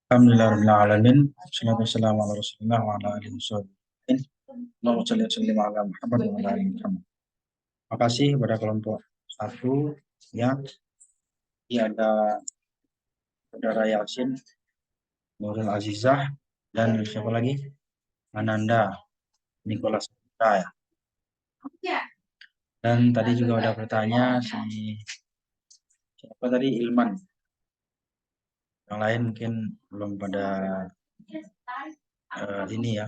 Alhamdulillahirrahmanirrahim. Wassalatu wassalamu ala rasulillah wa ala alihi wasallam. Allahumma shalli wa sallim ala Muhammad wa ala ali Muhammad. Makasih kepada kelompok satu yang ada saudara Yasin, Nurul Azizah, dan siapa lagi? Ananda, Nicholas ya. Dan tadi juga ada bertanya siapa tadi, Ilman. Yang lain mungkin belum pada ini ya.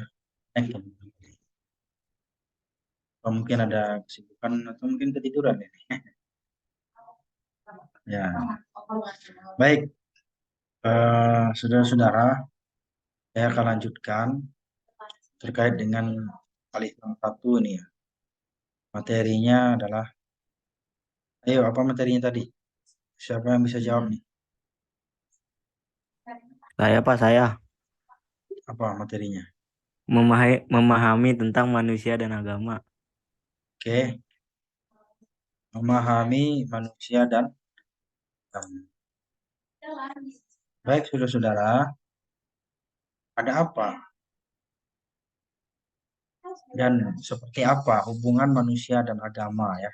Atau mungkin ada kesibukan atau mungkin ketiduran ini. Ya, baik. Saudara-saudara, saya akan lanjutkan terkait dengan aliran satu ini ya. Materinya adalah, ayo apa materinya tadi? Siapa yang bisa jawab nih? Saya Pak, saya Apa materinya? memahami tentang manusia dan agama. Oke, memahami manusia dan agama. Baik, saudara-saudara, ada apa dan seperti apa hubungan manusia dan agama ya?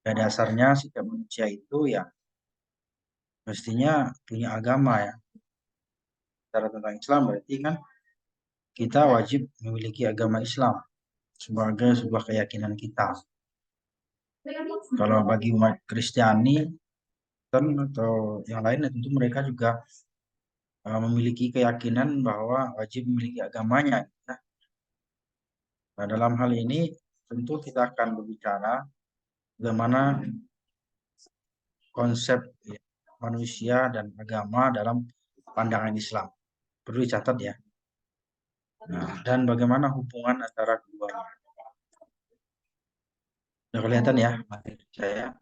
Pada dasarnya setiap manusia itu ya mestinya punya agama ya. Secara tentang Islam berarti kan kita wajib memiliki agama Islam sebagai sebuah keyakinan kita. Kalau bagi umat Kristiani atau yang lain tentu mereka juga memiliki keyakinan bahwa wajib memiliki agamanya. Ya. Nah, dalam hal ini tentu kita akan berbicara bagaimana konsep ya, manusia dan agama dalam pandangan Islam. Perlu dicatat ya. Nah, dan bagaimana hubungan antara keduanya. Udah kelihatan ya materi saya.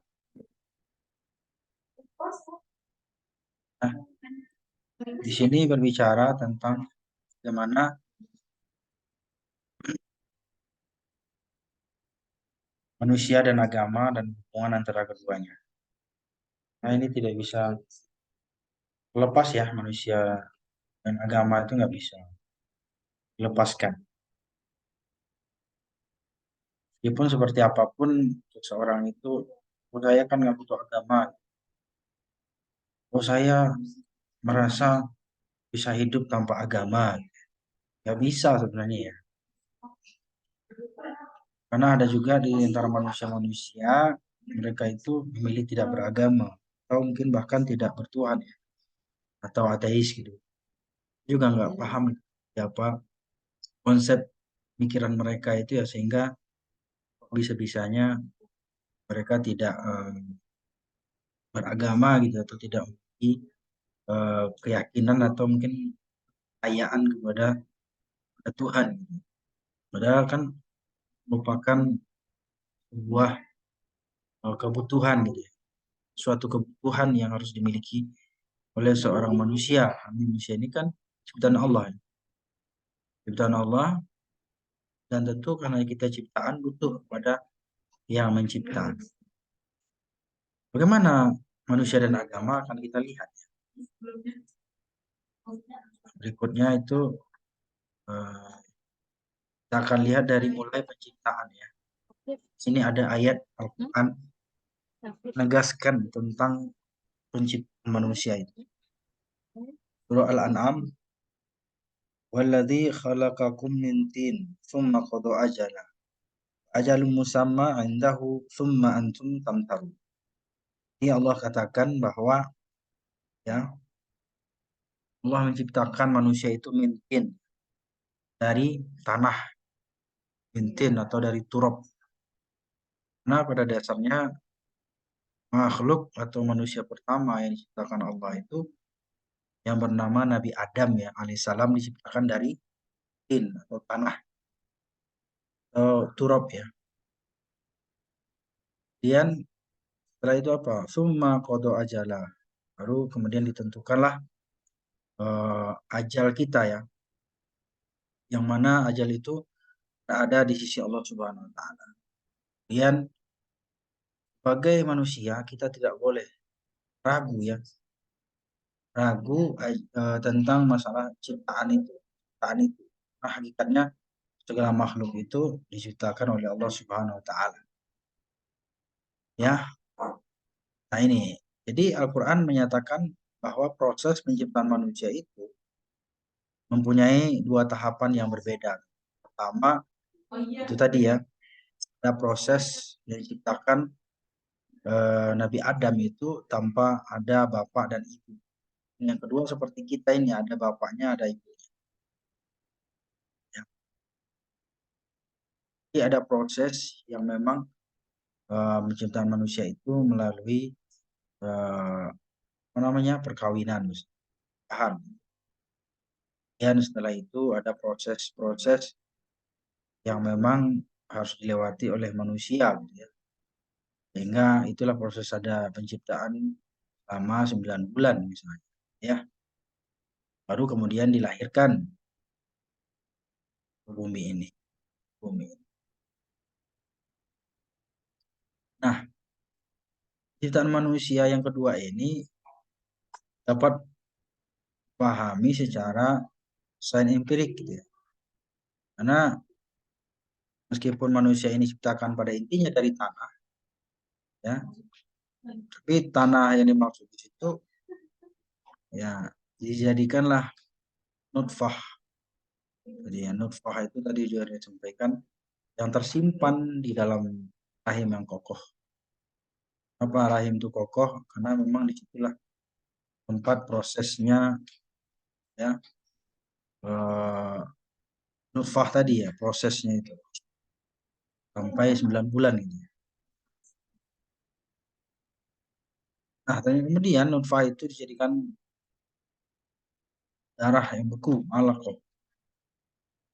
Nah, di sini berbicara tentang bagaimana manusia dan agama dan hubungan antara keduanya. Nah, ini tidak bisa lepas ya, manusia dan agama itu nggak bisa dilepaskan. Meskipun seperti apapun seseorang itu, oh saya kan nggak butuh agama. Oh saya merasa bisa hidup tanpa agama. Nggak bisa sebenarnya ya. Karena ada juga di antara manusia-manusia, mereka itu memilih tidak beragama. Atau mungkin bahkan tidak bertuhan ya. Atau ateis gitu. Juga nggak paham siapa konsep pikiran mereka itu ya, sehingga bisa-bisanya mereka tidak beragama gitu atau tidak memiliki keyakinan atau mungkin kayaan kepada Tuhan. Padahal kan merupakan sebuah kebutuhan gitu ya. Suatu kebutuhan yang harus dimiliki oleh seorang manusia. Manusia ini kan ciptaan Allah. Ciptaan Allah, dan tentu karena kita ciptaan butuh kepada yang mencipta. Bagaimana manusia dan agama akan kita lihat. Berikutnya itu eh, kita akan lihat dari mulai penciptaan ya. Sini ada ayat Al-Quran menegaskan tentang penciptaan manusia itu. Surah Al-An'am, "Walladzi khalaqakum min tin, tsumma qada ajala. Ajalun musamma 'indahu, tsumma antum tamtarun." Ini Allah katakan bahwa ya Allah menciptakan manusia itu min tin, dari tanah, min tin atau dari turab. Nah, pada dasarnya makhluk atau manusia pertama yang diciptakan Allah itu yang bernama Nabi Adam ya alaihissalam diciptakan dari tin atau tanah atau turab ya. Kemudian setelah itu apa? Summa qada ajala. Baru kemudian ditentukanlah ajal kita ya. Yang mana ajal itu ada di sisi Allah Subhanahu wa taala. Kemudian sebagai manusia kita tidak boleh ragu ya ragu tentang masalah ciptaan itu. Nah, hakikatnya segala makhluk itu diciptakan oleh Allah Subhanahu wa taala. Ya. Nah, ini. Jadi Al-Qur'an menyatakan bahwa proses penciptaan manusia itu mempunyai dua tahapan yang berbeda. Pertama, itu tadi ya, ada proses yang diciptakan Nabi Adam itu tanpa ada bapak dan ibu. Yang kedua seperti kita ini ada bapaknya, ada ibunya. Ya. Jadi ada proses yang memang menciptakan manusia itu melalui apa namanya perkawinan, paham. Dan setelah itu ada proses-proses yang memang harus dilewati oleh manusia, gitu ya. Sehingga itulah proses ada penciptaan selama 9 bulan misalnya. Ya, baru kemudian dilahirkan ke bumi ini. Bumi. Nah, ciptaan manusia yang kedua ini dapat pahami secara sains empirik gitu ya. Karena meskipun manusia ini diciptakan pada intinya dari tanah, ya, tapi tanah yang dimaksud di situ ya dijadikanlah nutfah. Jadi ya, nutfah itu tadi juga disampaikan yang tersimpan di dalam rahim yang kokoh. Apa rahim itu kokoh? Karena memang disitulah tempat prosesnya ya nutfah tadi ya prosesnya itu sampai 9 bulan gitu. Nah, kemudian nutfah itu dijadikan darah yang beku, alaqah,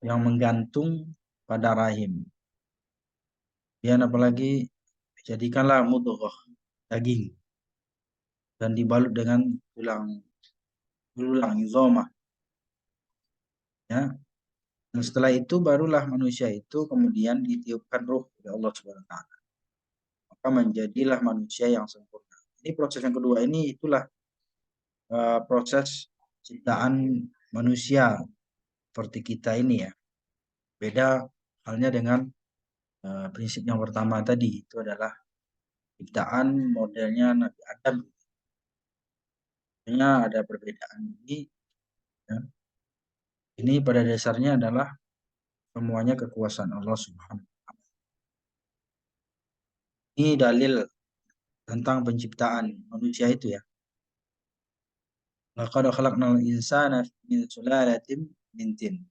yang menggantung pada rahim. Dan apalagi jadikanlah mudghah, daging, dan dibalut dengan tulang belulang, izamah. Ya. Dan setelah itu barulah manusia itu kemudian ditiupkan ruh oleh Allah Subhanahu wa taala. Maka menjadilah manusia yang sempurna. Ini proses yang kedua ini itulah proses ciptaan manusia seperti kita ini ya. Beda halnya dengan prinsip yang pertama tadi itu adalah ciptaan modelnya Nabi Adam. Sebenarnya ada perbedaan ini. Ya. Ini pada dasarnya adalah semuanya kekuasaan Allah Subhanahu wa taala. Ini dalil tentang penciptaan manusia itu ya. Laqad khalaqnal insana min sulalatin min tin.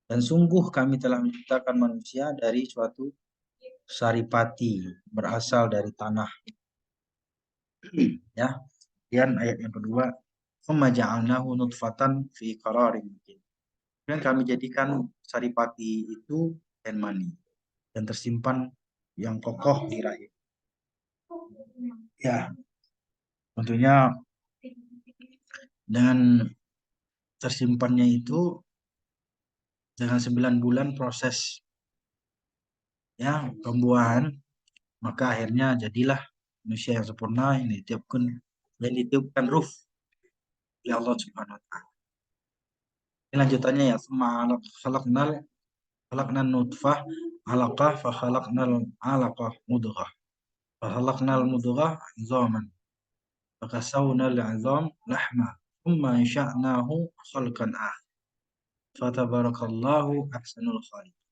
Dan sungguh kami telah menciptakan manusia dari suatu saripati berasal dari tanah. Ya. Kemudian ayat yang kedua, "Tsumma ja'alnahu nutfatan fi qararin makin." Dan kami jadikan saripati itu dan mani dan tersimpan yang kokoh di rahim. Ya, tentunya dengan tersimpannya itu dengan 9 bulan proses ya pembuahan, maka akhirnya jadilah manusia yang sempurna yang ditiupkan ruh oleh Allah Subhanahu wa taala. Ini lanjutannya ya, summa khalaqnal nutfah alaqah fa khalaqnal alaqah mudghah fa khalaqnal mudghah izaman fa kasawnal izam lahma thumma ansha'nahu khalqan akhar fa tabarakallahu ahsanul khaliqin.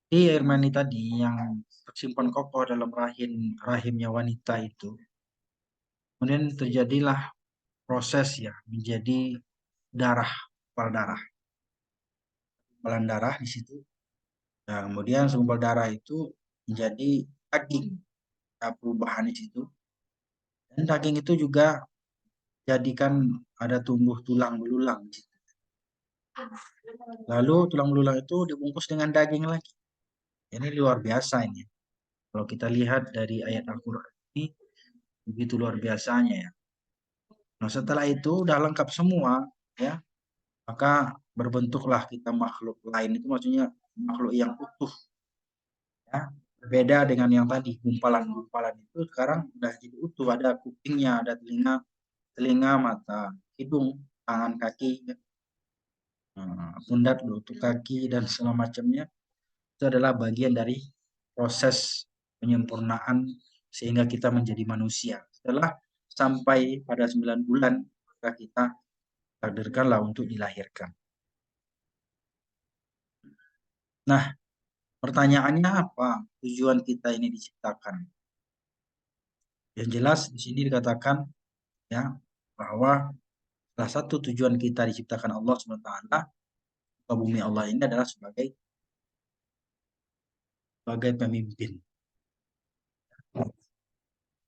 Di air mani tadi yang tersimpan kokoh dalam rahimnya wanita itu, kemudian terjadilah proses ya menjadi darah, gumpalan darah, gumpalan darah di situ. Nah, kemudian segumpal darah itu menjadi daging, ada perubahan di situ. Dan daging itu juga jadikan ada tumbuh tulang belulang di situ. Lalu tulang belulang itu dibungkus dengan daging lagi. Ini luar biasa ini. Kalau kita lihat dari ayat Al-Quran ini, begitu luar biasanya ya. Nah, setelah itu udah lengkap semua, ya, maka berbentuklah kita makhluk lain itu maksudnya makhluk yang utuh, ya. Berbeda dengan yang tadi gumpalan-gumpalan itu sekarang udah jadi utuh, ada kupingnya, ada telinga, telinga, mata, hidung, tangan, kaki, pundak, lutut, kaki, dan segala macamnya. Itu adalah bagian dari proses penyempurnaan sehingga kita menjadi manusia. Setelah sampai pada 9 bulan, maka kita takdirkanlah untuk dilahirkan. Nah, pertanyaannya apa tujuan kita ini diciptakan? Yang jelas di sini dikatakan ya bahwa salah satu tujuan kita diciptakan Allah SWT ke bumi Allah ini adalah sebagai pemimpin.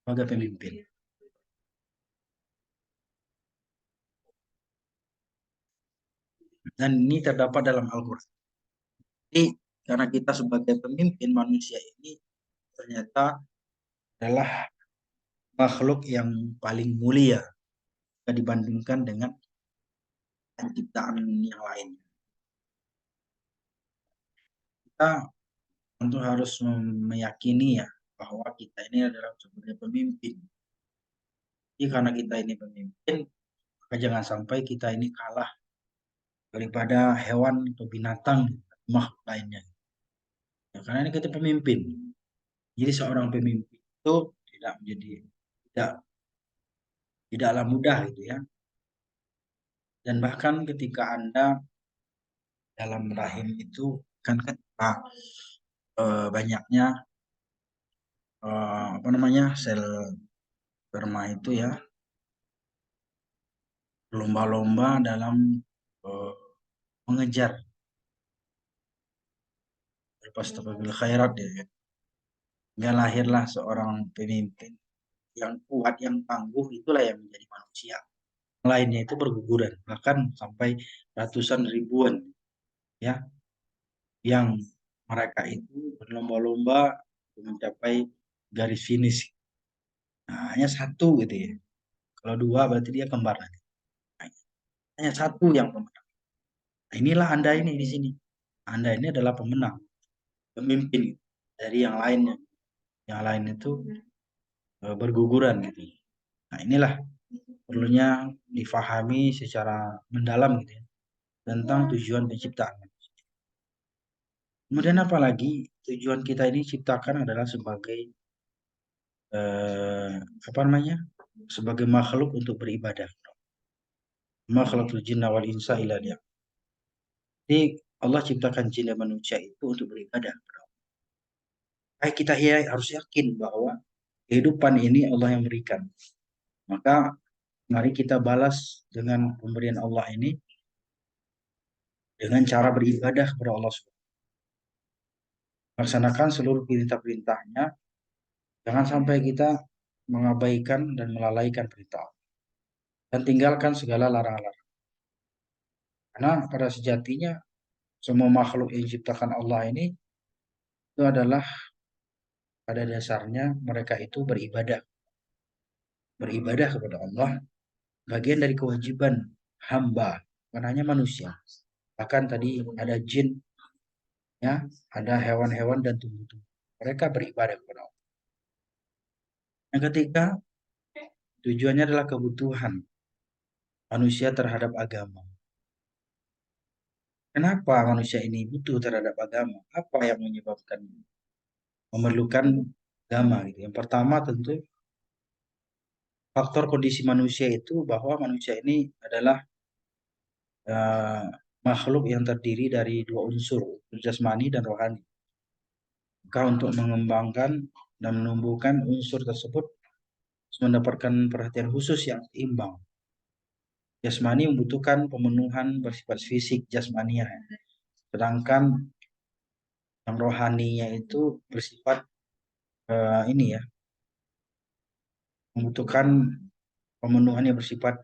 Sebagai pemimpin. Dan ini terdapat dalam Al-Quran. Jadi karena kita sebagai pemimpin manusia ini ternyata adalah makhluk yang paling mulia dibandingkan dengan penciptaan yang lain. Kita tentu harus meyakini ya bahwa kita ini adalah sebagai pemimpin. Jadi karena kita ini pemimpin, maka jangan sampai kita ini kalah daripada hewan atau binatang makhluk lainnya. Ya, karena ini kita pemimpin. Jadi seorang pemimpin itu tidaklah mudah gitu ya. Dan bahkan ketika Anda dalam rahim itu kan ketika banyaknya sel sperma itu ya lomba-lomba dalam mengejar fastabiqul khairat ya. Hingga lahirlah seorang pemimpin yang kuat, yang tangguh, itulah yang menjadi manusia. Lainnya itu berguguran, bahkan sampai ratusan ribuan ya, yang mereka itu berlomba-lomba mencapai garis finish. Nah, hanya satu gitu ya. Kalau dua berarti dia kembar. Hanya satu yang pemenang. Nah, inilah Anda ini di sini. Anda ini adalah pemenang, pemimpin dari yang lainnya. Yang lain itu berguguran gitu. Nah, inilah perlunya difahami secara mendalam gitu ya, tentang tujuan penciptaan. Kemudian apalagi tujuan kita ini ciptakan adalah sebagai sebagai makhluk untuk beribadah. Makhlukul jinna wal insa illa dia. Jadi Allah ciptakan jin dan manusia itu untuk beribadah. Kita harus yakin bahwa kehidupan ini Allah yang berikan. Maka mari kita balas dengan pemberian Allah ini dengan cara beribadah kepada Allah SWT. Laksanakan seluruh perintah-perintahnya. Jangan sampai kita mengabaikan dan melalaikan perintah. Dan tinggalkan segala larangan-larangan. Karena pada sejatinya semua makhluk yang diciptakan Allah ini itu adalah pada dasarnya mereka itu beribadah. Beribadah kepada Allah bagian dari kewajiban hamba, bukan hanya manusia. Bahkan tadi ada jin, ya, ada hewan-hewan dan tumbuh-tumbuh. Mereka beribadah kepada Allah. Yang ketiga, tujuannya adalah kebutuhan manusia terhadap agama. Kenapa manusia ini butuh terhadap agama? Apa yang menyebabkan memerlukan agama? Gitu. Yang pertama tentu faktor kondisi manusia itu bahwa manusia ini adalah makhluk yang terdiri dari dua unsur, jasmani dan rohani. Maka untuk mengembangkan dan menumbuhkan unsur tersebut mendapatkan perhatian khusus yang seimbang. Jasmani membutuhkan pemenuhan bersifat fisik jasmania, sedangkan yang rohaninya itu bersifat membutuhkan pemenuhan yang bersifat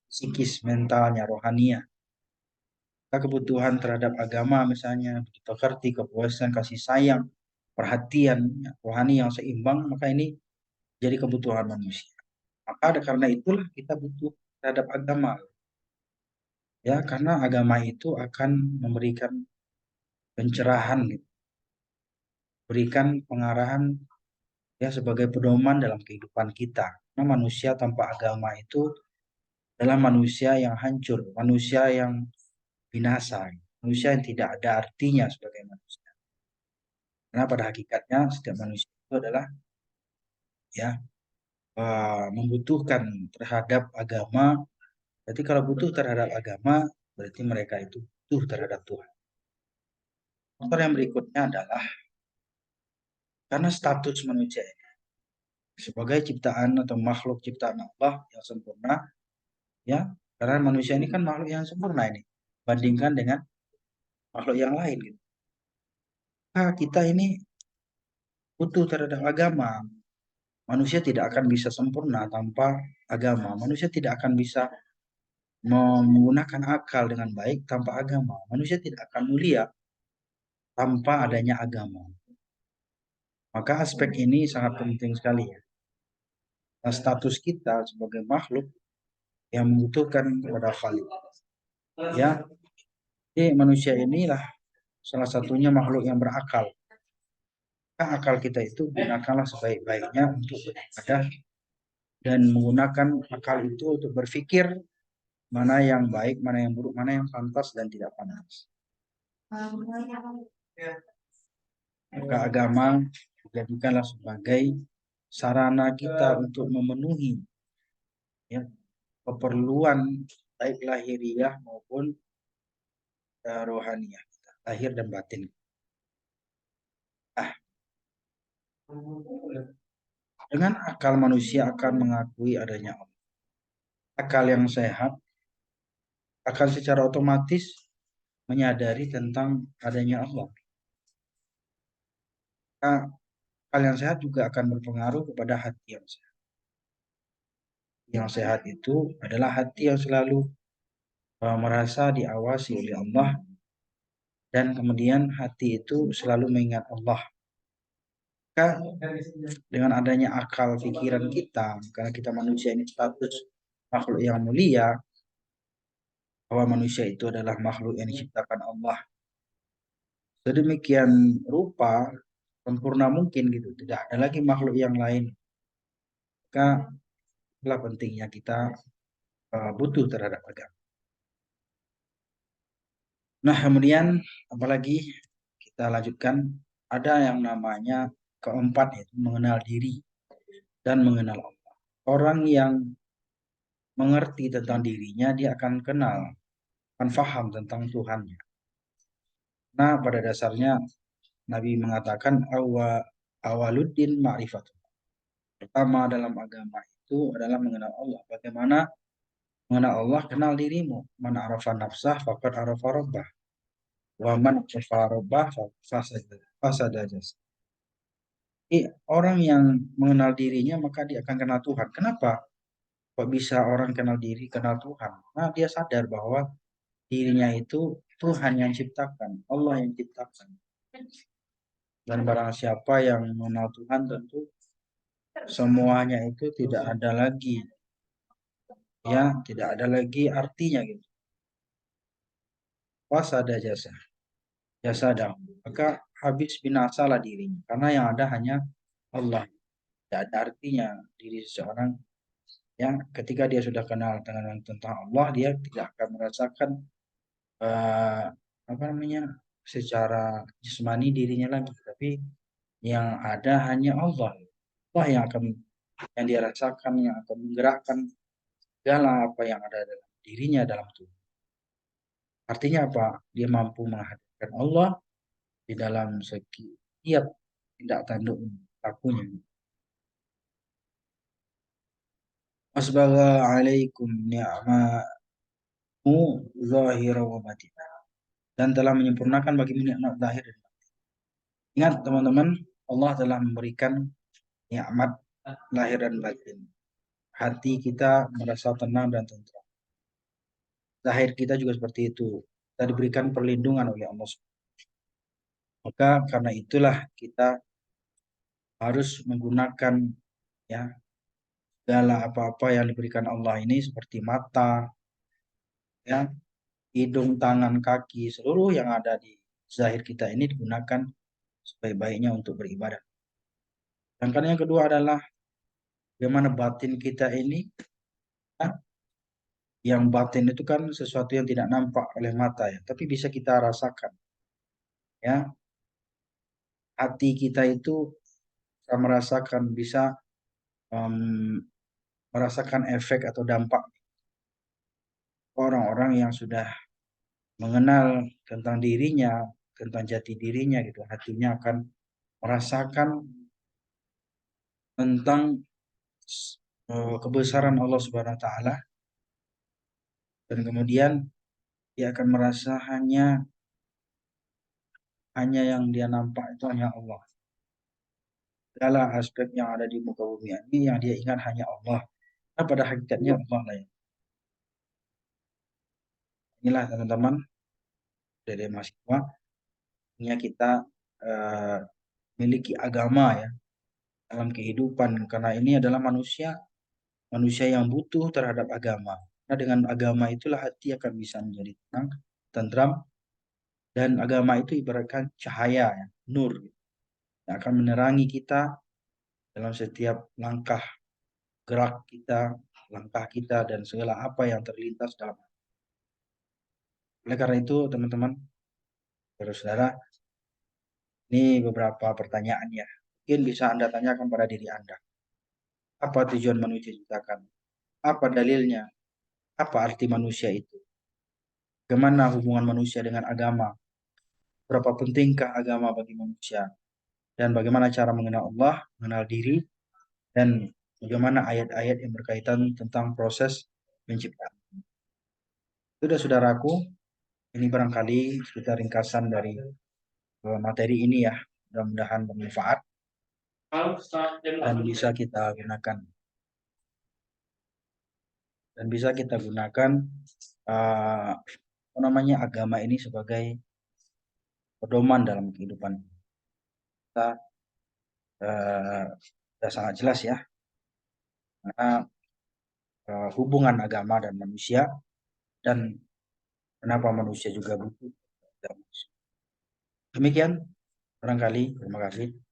psikis, mentalnya, rohania. Kebutuhan terhadap agama misalnya, pekerti, kepuasan, kasih sayang, perhatian, rohani yang seimbang, maka ini jadi kebutuhan manusia. Maka karena itulah kita butuh terhadap agama. Ya, karena agama itu akan memberikan pencerahan, gitu. Berikan pengarahan ya sebagai pedoman dalam kehidupan kita. Karena manusia tanpa agama itu adalah manusia yang hancur, manusia yang binasa, manusia yang tidak ada artinya sebagai manusia. Karena pada hakikatnya setiap manusia itu adalah ya membutuhkan terhadap agama. Berarti kalau butuh terhadap agama, berarti mereka itu butuh terhadap Tuhan. Faktor yang berikutnya adalah karena status manusia ini sebagai ciptaan atau makhluk ciptaan Allah yang sempurna, ya, karena manusia ini kan makhluk yang sempurna ini, bandingkan dengan makhluk yang lain gitu. Nah, kita ini butuh terhadap agama. Manusia tidak akan bisa sempurna tanpa agama. Manusia tidak akan bisa menggunakan akal dengan baik tanpa agama. Manusia tidak akan mulia tanpa adanya agama. Maka aspek ini sangat penting sekali ya. Nah, status kita sebagai makhluk yang membutuhkan kepada Khalik. Ya, jadi manusia inilah salah satunya makhluk yang berakal. Maka akal kita itu gunakanlah sebaik-baiknya untuk beribadah dan menggunakan akal itu untuk berpikir mana yang baik, mana yang buruk, mana yang pantas dan tidak pantas. Maka agama dijadikanlah sebagai sarana kita untuk memenuhi ya, keperluan baik lahiriah maupun rohaniah kita, lahir dan batin. Ah, dengan akal manusia akan mengakui adanya Allah. Akal yang sehat akan secara otomatis menyadari tentang adanya Allah. Nah, akal yang sehat juga akan berpengaruh kepada hati yang sehat. Yang sehat itu adalah hati yang selalu merasa diawasi oleh Allah dan kemudian hati itu selalu mengingat Allah. Maka dengan adanya akal pikiran kita, karena kita manusia ini status makhluk yang mulia, bahwa manusia itu adalah makhluk yang diciptakan Allah sedemikian rupa sempurna mungkin gitu, tidak ada lagi makhluk yang lain. Maka itulah pentingnya kita butuh terhadap agama. Nah, kemudian apalagi kita lanjutkan, ada yang namanya keempat, yaitu mengenal diri dan mengenal Allah. Orang yang mengerti tentang dirinya, dia akan kenal, akan faham tentang Tuhannya. Nah, pada dasarnya Nabi mengatakan awaluddin ma'rifat. Pertama dalam agama itu adalah mengenal Allah. Bagaimana mengenal Allah? Kenal dirimu. Man arafa nafsah faqad arafa rabbah. Wa man arafa rabbah fasada jasad. Orang yang mengenal dirinya maka dia akan kenal Tuhan. Kenapa? Kok bisa orang kenal diri, kenal Tuhan? Nah, dia sadar bahwa dirinya itu Tuhan yang ciptakan, Allah yang ciptakan. Dan barang siapa yang mengenal Tuhan tentu semuanya itu tidak ada lagi, ya, tidak ada lagi artinya gitu. Wasada jasa dah. Maka habis binasalah dirinya, karena yang ada hanya Allah. Tidak ada artinya diri seseorang. Yang ketika dia sudah kenal tentang Allah, dia tidak akan merasakan uh, apa namanya secara jasmani dirinya lagi, tapi yang ada hanya Allah. Allah yang dia rasakan, yang akan menggerakkan segala apa yang ada dalam dirinya dalam tubuh. Artinya apa? Dia mampu menghadirkan Allah di dalam setiap tindak tanduk lakunya. Asbagha alaikum ni'mahu zahira wa batina. Dan telah menyempurnakan bagi nikmat zahir dan batin. Ingat teman-teman, Allah telah memberikan nikmat lahir dan batin. Hati kita merasa tenang dan tentram. Zahir kita juga seperti itu. Kita diberikan perlindungan oleh Allah. Maka karena itulah kita harus menggunakan ya segala apa-apa yang diberikan Allah ini seperti mata, ya, hidung, tangan, kaki, seluruh yang ada di zahir kita ini digunakan sebaik-baiknya untuk beribadah. Sedangkan yang kedua adalah bagaimana batin kita ini ya, Yang batin itu kan sesuatu yang tidak nampak oleh mata ya, tapi bisa kita rasakan ya. Hati kita itu bisa merasakan, bisa merasakan efek atau dampak orang-orang yang sudah mengenal tentang dirinya, tentang jati dirinya gitu. Hatinya akan merasakan tentang kebesaran Allah Subhanahu wa taala, dan kemudian dia akan merasa hanya yang dia nampak itu hanya Allah. Segala aspek yang ada di muka bumi ini yang dia ingat hanya Allah. Nah, pada hakikatnya Allah lah ya. Inilah teman-teman dari mahasiswa, hanya kita eh, miliki agama ya dalam kehidupan, karena ini adalah manusia yang butuh terhadap agama. Nah, dengan agama itulah hati akan bisa menjadi tenang, tentram, dan agama itu ibaratkan cahaya ya, nur yang akan menerangi kita dalam setiap langkah gerak kita, langkah kita, dan segala apa yang terlintas dalam. Oleh karena itu, teman-teman, saudara-saudara, ini beberapa pertanyaan ya. Mungkin bisa Anda tanyakan pada diri Anda. Apa tujuan manusia diciptakan? Apa dalilnya? Apa arti manusia itu? Bagaimana hubungan manusia dengan agama? Berapa pentingkah agama bagi manusia? Dan bagaimana cara mengenal Allah, mengenal diri, dan bagaimana ayat-ayat yang berkaitan tentang proses penciptaan. Sudah saudaraku, ini barangkali sekitar ringkasan dari materi ini ya. Mudah-mudahan bermanfaat dan bisa kita gunakan apa namanya, agama ini sebagai pedoman dalam kehidupan kita. Sudah sangat jelas ya, karena hubungan agama dan manusia, dan kenapa manusia juga butuh agama. Demikian barangkali, terima kasih.